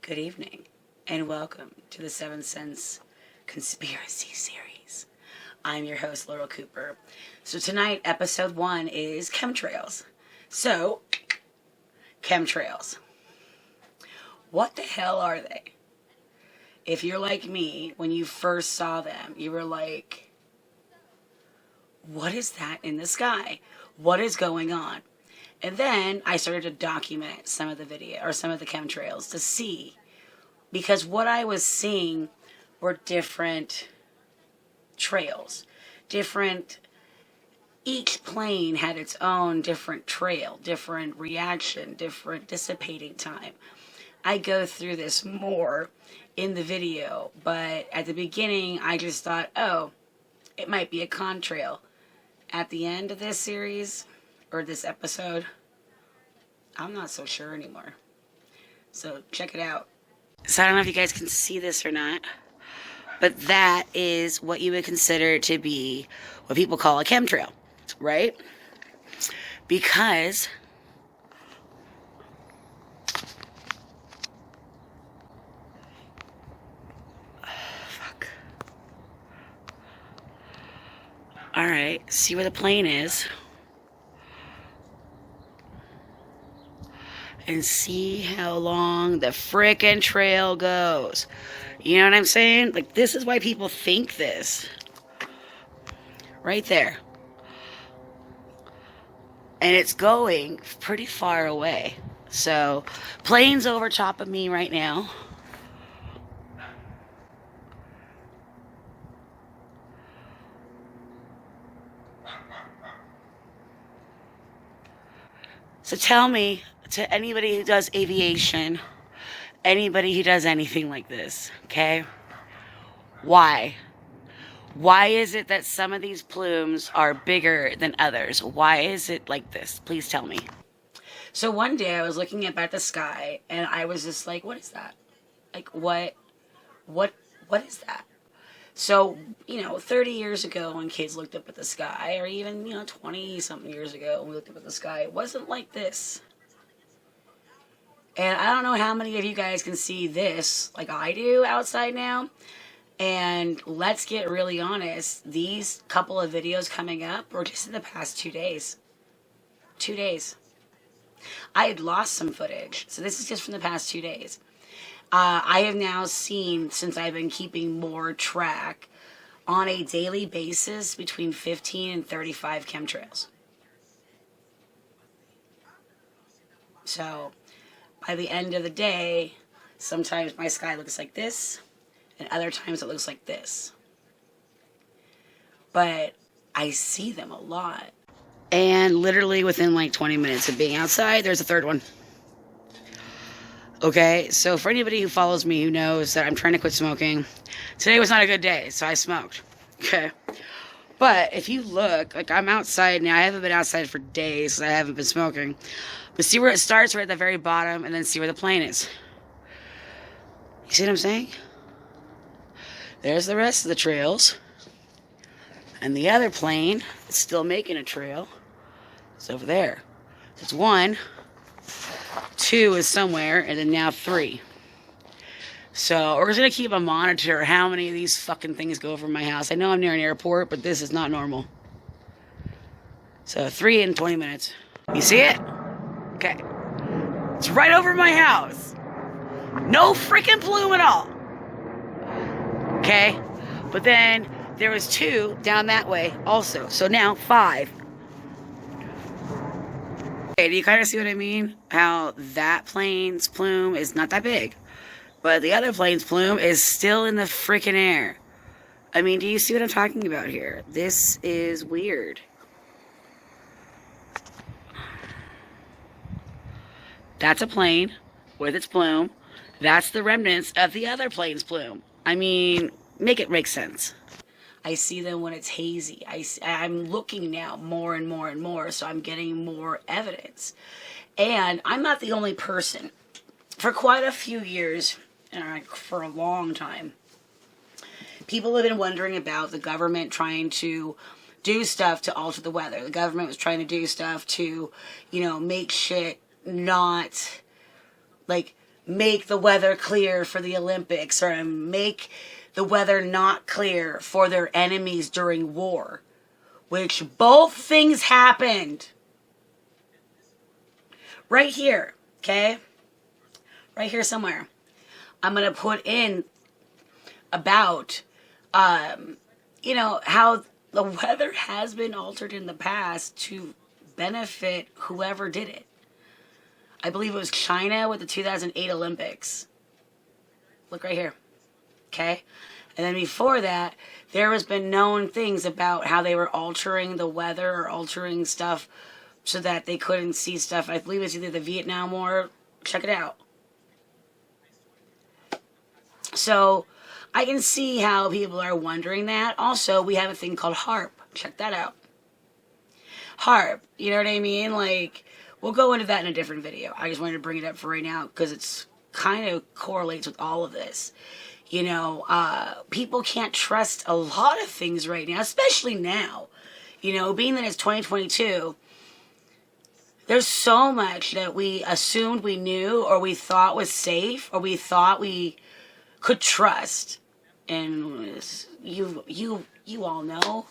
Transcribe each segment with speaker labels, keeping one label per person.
Speaker 1: Good evening, and welcome to the Seventh Sense Conspiracy Series. I'm your host, Laurel Cooper. So tonight, episode 1 is chemtrails. So, chemtrails. What the hell are they? If you're like me, when you first saw them, you were like, what is that in the sky? What is going on? And then I started to document some of the video or some of the chemtrails to see, because what I was seeing were different trails, each plane had its own different trail, different reaction, different dissipating time. I go through this more in the video, but at the beginning I just thought, oh, it might be a contrail. At the end of this series, or this episode, I'm not so sure anymore. So check it out. So I don't know if you guys can see this or not, but that is what you would consider to be what people call a chemtrail, right? Because fuck. All right, see where the plane is. And see how long the frickin' trail goes. You know what I'm saying? Like, this is why people think this. Right there. And it's going pretty far away. So, plane's over top of me right now. So tell me, to anybody who does aviation, anybody who does anything like this, okay? Why? Why is it that some of these plumes are bigger than others? Why is it like this? Please tell me. So one day I was looking up at the sky and I was just like, what is that? Like, what is that? So, 30 years ago when kids looked up at the sky, or even, 20-something years ago when we looked up at the sky, it wasn't like this. And I don't know how many of you guys can see this like I do outside now. And let's get really honest. These couple of videos coming up were just in the past 2 days. 2 days. I had lost some footage. So this is just from the past 2 days. I have now seen, since I've been keeping more track, on a daily basis between 15 and 35 chemtrails. So by the end of the day, sometimes my sky looks like this, and other times it looks like this. But I see them a lot. And literally within like 20 minutes of being outside, there's a third one. Okay, so for anybody who follows me who knows that I'm trying to quit smoking, today was not a good day, so I smoked. Okay. But if you look, like I'm outside now, I haven't been outside for days, so I haven't been smoking. But see where it starts, right at the very bottom, and then see where the plane is. You see what I'm saying? There's the rest of the trails. And the other plane is still making a trail. It's over there. So it's 1, 2 is somewhere, and then now 3. So we're just going to keep a monitor of how many of these fucking things go over my house. I know I'm near an airport, but this is not normal. So 3 in 20 minutes. You see it? Okay. It's right over my house. No freaking plume at all. Okay? But then there was 2 down that way also. So now 5. Okay, do you kind of see what I mean? How that plane's plume is not that big. But the other plane's plume is still in the freaking air. I mean, do you see what I'm talking about here? This is weird. That's a plane with its plume. That's the remnants of the other plane's plume. I mean, make it make sense. I see them when it's hazy. I'm looking now more and more and more, so I'm getting more evidence. And I'm not the only person. For quite a few years, for a long time, people have been wondering about the government trying to do stuff to alter the weather. The government was trying to do stuff to, make shit not, like, make the weather clear for the Olympics or make the weather not clear for their enemies during war, which both things happened. Right here, okay? Right here somewhere. I'm going to put in about, how the weather has been altered in the past to benefit whoever did it. I believe it was China with the 2008 Olympics. Look right here. Okay? And then before that, there has been known things about how they were altering the weather or altering stuff so that they couldn't see stuff. I believe it's either the Vietnam War. Check it out. So I can see how people are wondering that. Also, we have a thing called HARP. Check that out. HARP. You know what I mean? Like, we'll go into that in a different video. I just wanted to bring it up for right now because it's kind of correlates with all of this. People can't trust a lot of things right now, especially now. Being that it's 2022, there's so much that we assumed we knew or we thought was safe or we thought we could trust. And you all know,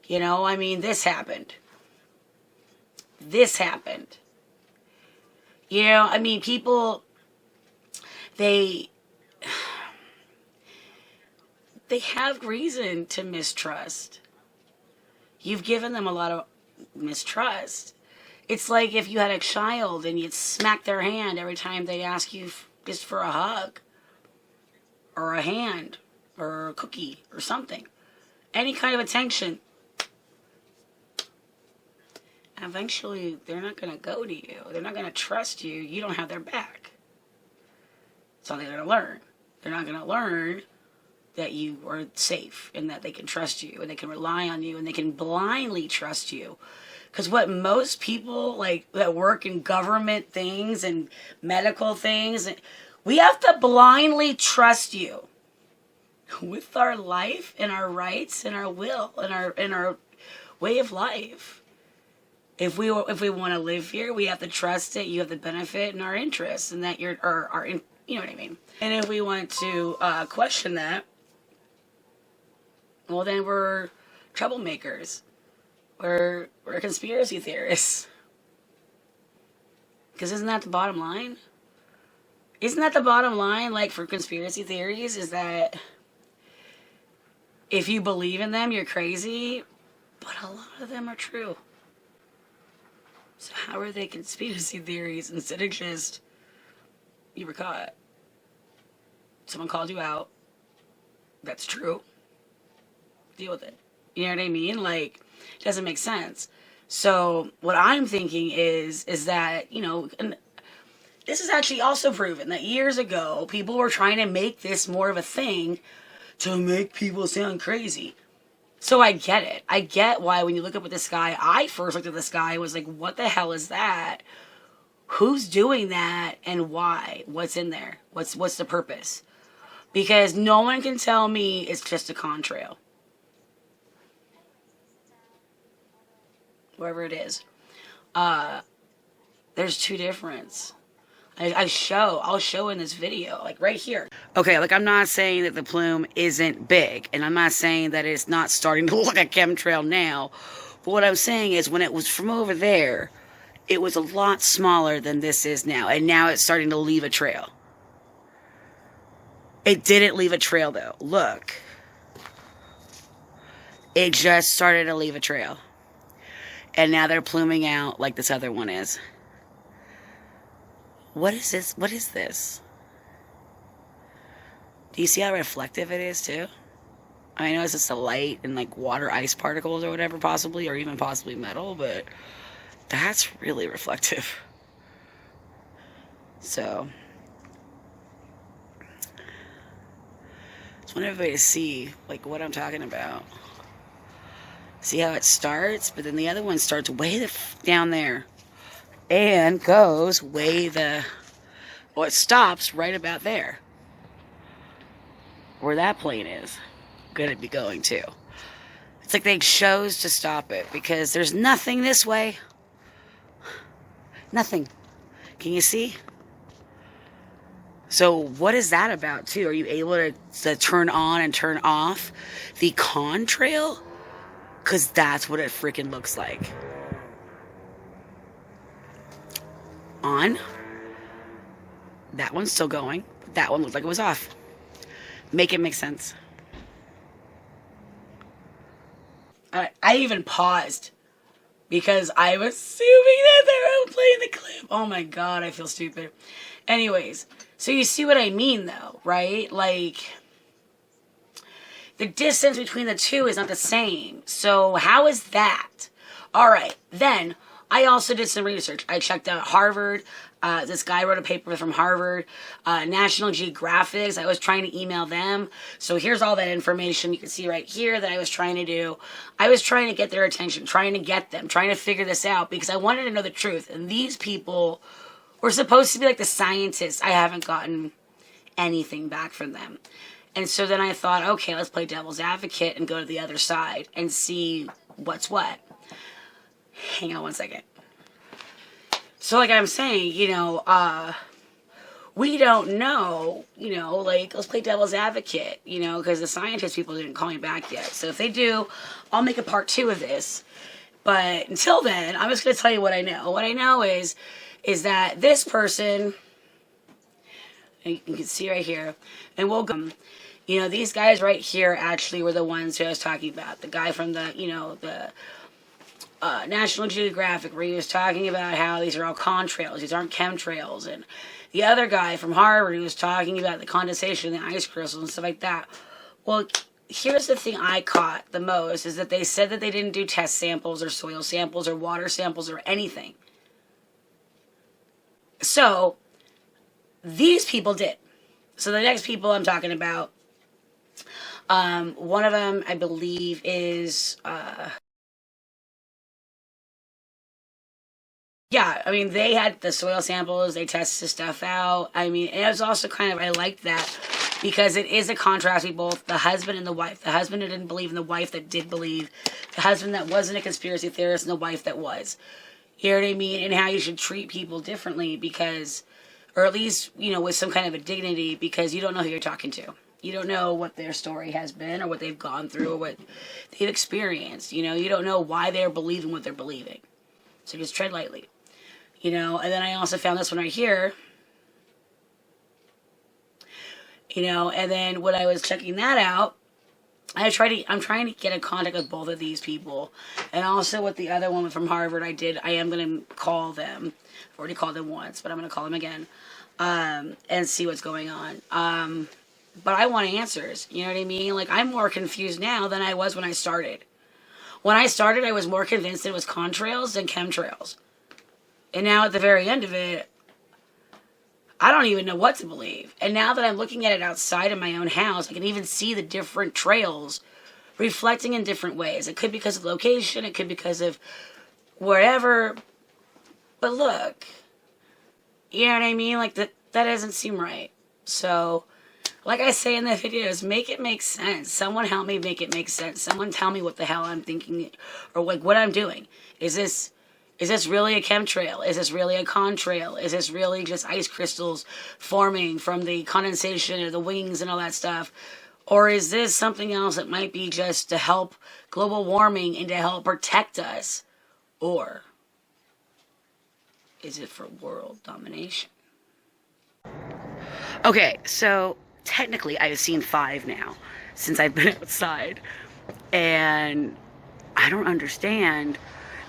Speaker 1: this happened. This happened. People, they have reason to mistrust. You've given them a lot of mistrust. It's like if you had a child and you'd smack their hand every time they ask you just for a hug or a hand or a cookie or something. Any kind of attention. Eventually, they're not going to go to you. They're not going to trust you. You don't have their back. So they're going to learn. They're not going to learn that you are safe and that they can trust you and they can rely on you and they can blindly trust you. Because what most people that work in government things and medical things, we have to blindly trust you with our life and our rights and our will and our way of life. If we want to live here, we have to trust that you have the benefit and our interests and that you know what I mean. And if we want to question that, well, then we're troublemakers. We're conspiracy theorists. Because isn't that the bottom line? Isn't that the bottom line, for conspiracy theories, is that if you believe in them, you're crazy, but a lot of them are true. So how are they conspiracy theories instead of just, you were caught? Someone called you out. That's true. Deal with it. You know what I mean? It doesn't make sense. So what I'm thinking is that, and this is actually also proven that years ago, people were trying to make this more of a thing to make people sound crazy. So I get it. I get why when you look up at the sky, I first looked at the sky and was like, what the hell is that? Who's doing that and why? What's in there? What's the purpose? Because no one can tell me it's just a contrail. Wherever it is. There's two differences. I'll show in this video, right here. Okay, I'm not saying that the plume isn't big, and I'm not saying that it's not starting to look like a chemtrail now, but what I'm saying is when it was from over there, it was a lot smaller than this is now, and now it's starting to leave a trail. It didn't leave a trail, though. Look. It just started to leave a trail. And now they're pluming out like this other one is. What is this? What is this? Do you see how reflective it is, too? I know it's just a light and, water ice particles or whatever, possibly, or even possibly metal, but that's really reflective. So, just want everybody to see, what I'm talking about. See how it starts? But then the other one starts way down there. And goes way it stops right about there. Where that plane is going to be going to. It's like they chose to stop it because there's nothing this way. Nothing. Can you see? So what is that about too? Are you able to turn on and turn off the contrail? Because that's what it freaking looks like. On. That one's still going. That one looked like it was off. Make it make sense. I even paused because I was assuming that they were playing the clip. Oh my god, I feel stupid. Anyways, so you see what I mean though, right? Like, the distance between the two is not the same. So how is that? Alright, then I also did some research. I checked out Harvard. This guy wrote a paper from Harvard. National Geographic. I was trying to email them. So here's all that information you can see right here that I was trying to do. I was trying to get their attention, trying to get them, trying to figure this out because I wanted to know the truth. And these people were supposed to be like the scientists. I haven't gotten anything back from them. And so then I thought, okay, let's play devil's advocate and go to the other side and see what's what. Hang on one second. So like I'm saying, we don't know, like, let's play devil's advocate, because the scientist people didn't call me back yet. So if they do, I'll make a part 2 of this. But until then, I'm just going to tell you what I know. What I know is that this person, you can see right here, and we'll go, these guys right here actually were the ones who I was talking about. The guy from the National Geographic, where he was talking about how these are all contrails, these aren't chemtrails, and the other guy from Harvard who was talking about the condensation in the ice crystals and stuff like that. Well, here's the thing I caught the most, is that they said that they didn't do test samples or soil samples or water samples or anything. So, these people did. So the next people I'm talking about, one of them I believe is... yeah, I mean, they had the soil samples, they tested stuff out. I mean, and it was also kind of, I liked that because it is a contrast with both the husband and the wife. The husband that didn't believe and the wife that did believe. The husband that wasn't a conspiracy theorist and the wife that was. You know what I mean? And how you should treat people differently because, or at least, with some kind of a dignity, because you don't know who you're talking to. You don't know what their story has been or what they've gone through or what they've experienced. You don't know why they're believing what they're believing. So just tread lightly. And then I also found this one right here. And then when I was checking that out, I'm trying to get in contact with both of these people. And also with the other woman from Harvard, I am going to call them. I've already called them once, but I'm going to call them again. And see what's going on. But I want answers. You know what I mean? Like, I'm more confused now than I was when I started. When I started, I was more convinced it was contrails than chemtrails. And now at the very end of it, I don't even know what to believe. And now that I'm looking at it outside of my own house, I can even see the different trails reflecting in different ways. It could be because of location. It could be because of wherever. But look, you know what I mean? Like, that doesn't seem right. So, like I say in the videos, make it make sense. Someone help me make it make sense. Someone tell me what the hell I'm thinking or like what I'm doing. Is this really a chemtrail? Is this really a contrail? Is this really just ice crystals forming from the condensation of the wings and all that stuff? Or is this something else that might be just to help global warming and to help protect us? Or is it for world domination? Okay, so technically I've seen 5 now since I've been outside. And I don't understand.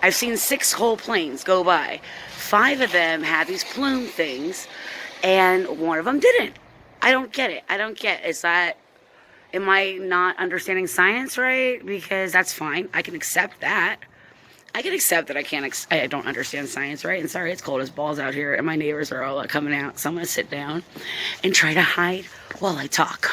Speaker 1: I've seen 6 whole planes go by. 5 of them had these plume things, and one of them didn't. I don't get it. Am I not understanding science right? Because that's fine. I can accept that. I can accept that I don't understand science, right? And sorry, it's cold as balls out here, and my neighbors are all coming out, so I'm going to sit down and try to hide while I talk.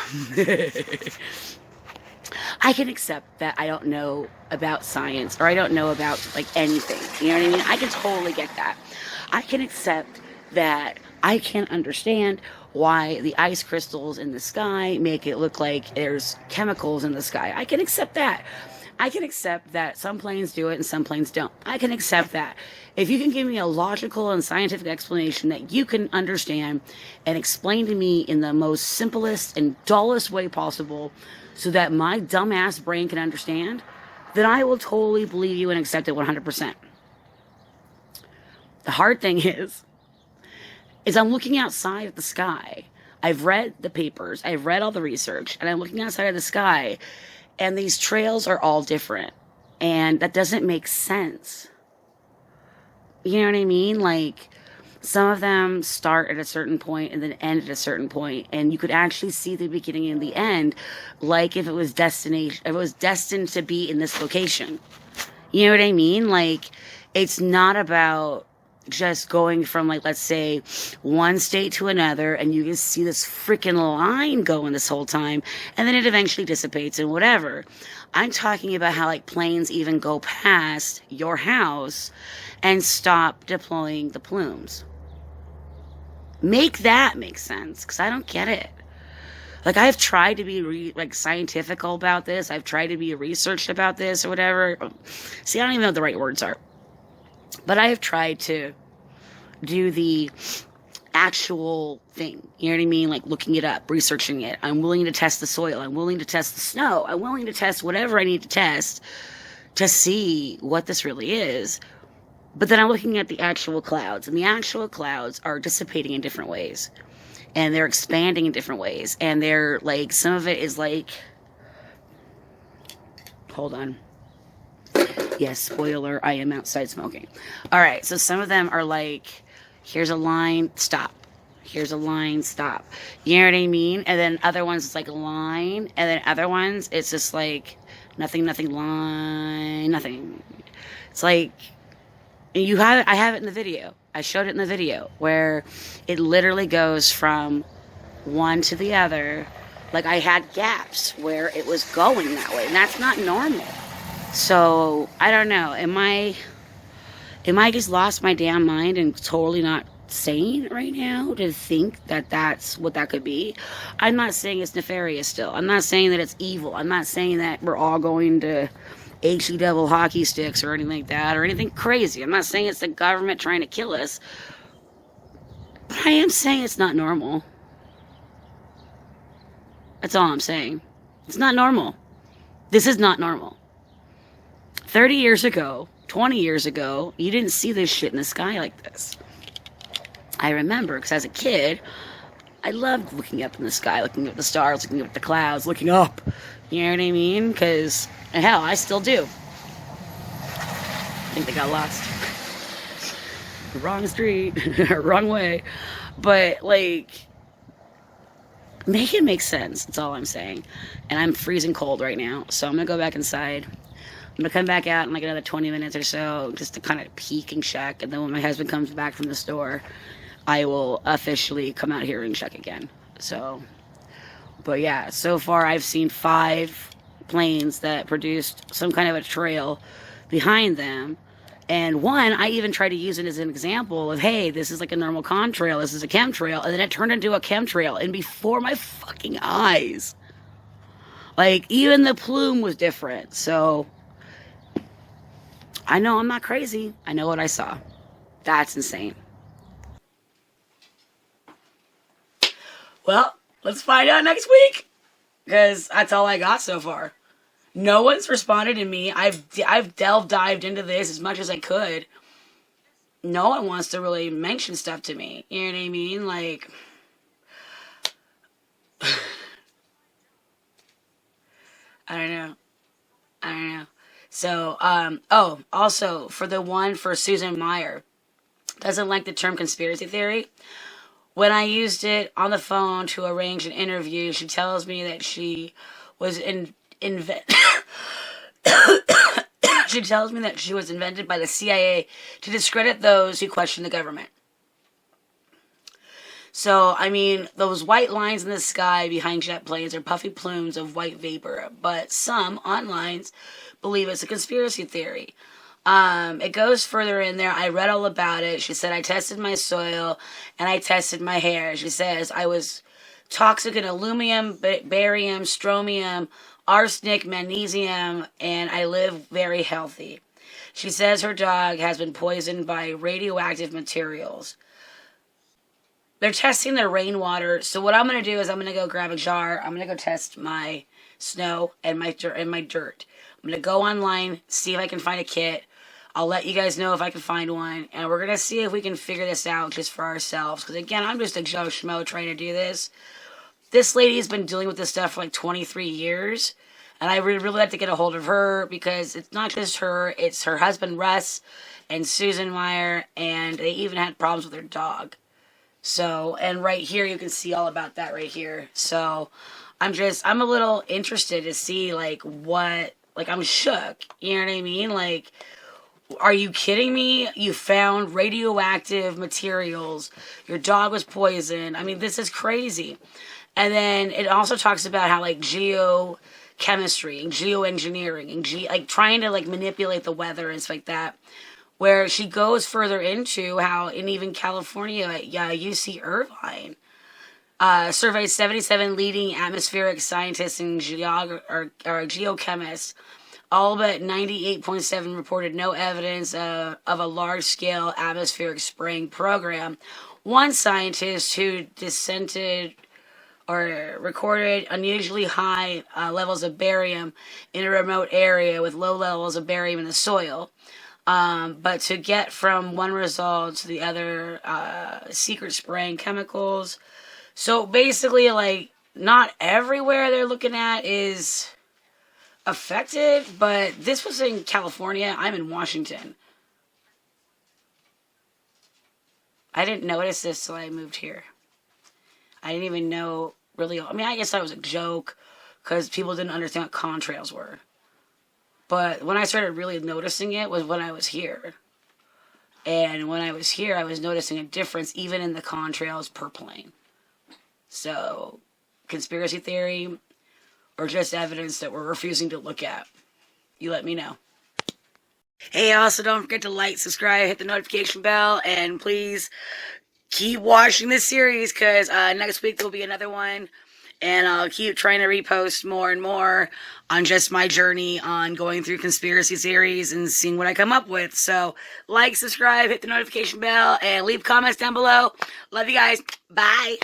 Speaker 1: I can accept that I don't know about science or I don't know about like anything. You know what I mean? I can totally get that. I can accept that I can't understand why the ice crystals in the sky make it look like there's chemicals in the sky. I can accept that. I can accept that some planes do it and some planes don't. I can accept that. If you can give me a logical and scientific explanation that you can understand and explain to me in the most simplest and dullest way possible so that my dumbass brain can understand, then I will totally believe you and accept it 100%. The hard thing is I'm looking outside at the sky. I've read the papers, I've read all the research, and I'm looking outside of the sky, and these trails are all different. And that doesn't make sense. You know what I mean? Like, some of them start at a certain point and then end at a certain point, and you could actually see the beginning and the end, like if it was destined to be in this location. You know what I mean? Like, it's not about just going from, like, let's say one state to another, and you just see this freaking line going this whole time, and then it eventually dissipates and whatever. I'm talking about how, like, planes even go past your house and stop deploying the plumes. Make that make sense, because I don't get it. Like, I've tried to be scientific about this. I've tried to be researched about this or whatever. See, I don't even know what the right words are. But I have tried to do the actual thing. You know what I mean? Like, looking it up, researching it. I'm willing to test the soil. I'm willing to test the snow. I'm willing to test whatever I need to test to see what this really is. But then I'm looking at the actual clouds, and the actual clouds are dissipating in different ways, and they're expanding in different ways, and they're like, some of it is like, hold on. Yes, spoiler, I am outside smoking. All right, so some of them are like, here's a line, stop. Here's a line, stop. You know what I mean? And then other ones, it's like a line, and then other ones, it's just like nothing, line, nothing. It's like, I have it in the video. I showed it in the video where it literally goes from one to the other. Like, I had gaps where it was going that way, and that's not normal. So, I don't know. Am I just lost my damn mind and totally not sane right now to think that that's what that could be? I'm not saying it's nefarious still. I'm not saying that it's evil. I'm not saying that we're all going to HE double hockey sticks or anything like that, or anything crazy. I'm not saying it's the government trying to kill us. But I am saying it's not normal. That's all I'm saying. It's not normal. This is not normal. 30 years ago, 20 years ago, you didn't see this shit in the sky like this. I remember, because as a kid, I loved looking up in the sky, looking at the stars, looking up at the clouds, looking up. You know what I mean? Because, hell, I still do. I think they got lost. Wrong street. Wrong way. But, like, make it make sense. That's all I'm saying. And I'm freezing cold right now, so I'm going to go back inside. I'm going to come back out in like another 20 minutes or so, just to kind of peek and check. And then when my husband comes back from the store, I will officially come out here and check again. So, but yeah, so far I've seen 5 planes that produced some kind of a trail behind them. And one, I even tried to use it as an example of, hey, this is like a normal contrail, this is a chemtrail. And then it turned into a chemtrail, and before my fucking eyes. Like, even the plume was different. So, I know I'm not crazy. I know what I saw. That's insane. Well, let's find out next week, because that's all I got so far. No one's responded to me. I've dived into this as much as I could. No one wants to really mention stuff to me. You know what I mean? Like, I don't know. So, also, for the one for Susan Meyer, doesn't like the term conspiracy theory. When I used it on the phone to arrange an interview, she tells me that she was she tells me that she was invented by the CIA to discredit those who question the government. So, I mean, those white lines in the sky behind jet planes are puffy plumes of white vapor, but some online believe it's a conspiracy theory. It goes further in there. I read all about it. She said, I tested my soil and I tested my hair. She says, I was toxic in aluminum, barium, strontium, arsenic, magnesium, and I live very healthy. She says her dog has been poisoned by radioactive materials. They're testing their rainwater. So what I'm going to do is I'm going to go grab a jar. I'm going to go test my snow and my dirt. I'm going to go online, see if I can find a kit. I'll let you guys know if I can find one. And we're going to see if we can figure this out just for ourselves. Because again, I'm just a Joe Schmo trying to do this. This lady's been dealing with this stuff for like 23 years. And I would really like to get a hold of her because it's not just her. It's her husband, Russ, and Susan Meyer. And they even had problems with their dog. So, and right here, you can see all about that right here. So, I'm a little interested to see, like, what, like, I'm shook. You know what I mean? Like, are you kidding me? You found radioactive materials. Your dog was poisoned. I mean, this is crazy. And then it also talks about how, like, geochemistry and geoengineering and like, trying to, like, manipulate the weather and stuff like that. Where she goes further into how, in even California, UC Irvine surveyed 77 leading atmospheric scientists and geochemists. All but 98.7 reported no evidence of a large-scale atmospheric spraying program. One scientist who dissented or recorded unusually high levels of barium in a remote area with low levels of barium in the soil. But to get from one result to the other, secret spraying chemicals. So basically, like, not everywhere they're looking at is affected, but this was in California. I'm in Washington. I didn't notice this till I moved here. I didn't even know, really. I mean, I guess that was a joke, because people didn't understand what contrails were. But when I started really noticing it was when I was here. And when I was here, I was noticing a difference even in the contrails per plane. So, conspiracy theory or just evidence that we're refusing to look at? You let me know. Hey, also don't forget to like, subscribe, hit the notification bell, and please keep watching this series because next week there'll be another one. And I'll keep trying to repost more and more on just my journey on going through conspiracy theories and seeing what I come up with. So, like, subscribe, hit the notification bell, and leave comments down below. Love you guys. Bye.